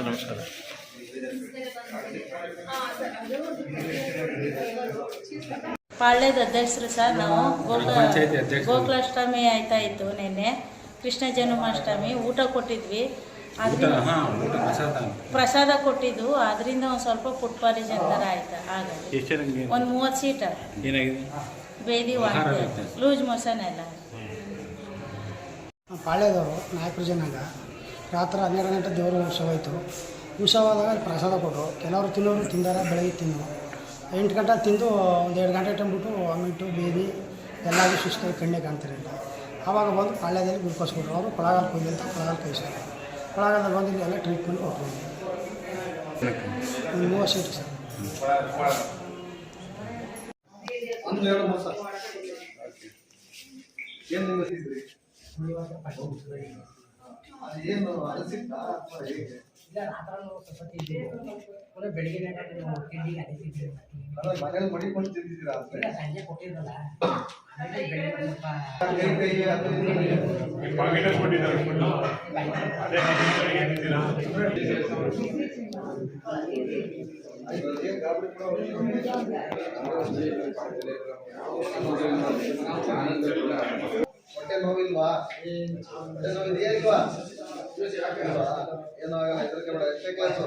ನಮಸ್ಕಾರ. ಪಾಳ್ಯದ ಅಧ್ಯಕ್ಷರು ಸರ್. ನಾವು ಗೋಕುಲಾಷ್ಟಮಿ ಆಯ್ತಾ ಇತ್ತು ನಿನ್ನೆ, ಕೃಷ್ಣ ಜನ್ಮಾಷ್ಟಮಿ ಊಟ ಕೊಟ್ಟಿದ್ವಿ. ಪ್ರಸಾದ ಕೊಟ್ಟಿದ್ದು, ಅದರಿಂದ ಒಂದು ಸ್ವಲ್ಪ ಫುಡ್ ಪಾಯ್ಸನ್ ಥರ ಆಯ್ತು. ಹಾಗಾಗಿ ಒಂದು 30 ಸೀಟ ಬೇದಿ ವಾಂತಿ, ಲೂಸ್ ಮೋಷನ್ ಎಲ್ಲ. ಪಾಳ್ಯದವರು ನಾಯಕರು ಜನಾಂಗ ರಾತ್ರಿ 12 ಗಂಟೆ ದೇವರು ಉತ್ಸವ ಉತ್ಸವದಾಗ ಪ್ರಸಾದ ಕೊಟ್ಟರು. ಕೆಲವರು ತಿನ್ನೋರು ತಿಂದಾರ, ಬೆಳಗ್ಗೆ ತಿನ್ನು 8 ಗಂಟೆ ತಿಂದು ಒಂದು 2 ಗಂಟೆ ಟೈಮ್ಬಿಟ್ಟು ವಾಮಿಟ್ಟು ಬೇದಿ ಎಲ್ಲರಿಗೂ ಸುಸ್ತಾಗಿ ಕಣ್ಣೆ ಕಾಣ್ತಿರಲಿಲ್ಲ. ಆವಾಗ ಬಂದು ಪಾಳ್ಯದಲ್ಲಿ ಗ್ಲೂಕೋಸ್ ಕೊಟ್ಟರು. ಅವರು ಕೊಳಗಾಲ ಕೊಯ್ಲಿ ಅಂತ ಕೊಳಗಾಲ ಕಳಿಸಿದ್ರು. ಕೊಳಗಾಲದಲ್ಲಿ ಬಂದು ಎಲ್ಲ ಟ್ರೀಟ್ಮೆಂಟ್ ಕೊಟ್ಟರು. ಒಂದು 30 ಸೀಟು ಸರ್. ಬೆಳಿಗ್ಗೆ ಮಡಿಕೊಂಡು ತಿಂತಿದ್ದೀರಾ? ಸಂಜೆ ಕೊಟ್ಟಿರಲ್ಲ. ಹೊಟ್ಟೆ ನೋವಿಲ್ವಾ? ಹೊಟ್ಟೆ ನೋವಿದೆಯಾ ಇಲ್ವಾ? ಏನೋ ಆಗಲ್ಲ, ಹೆದರಿಕೆ ಬೇಡ. ಎಷ್ಟೇ ಕ್ಲಾಸು?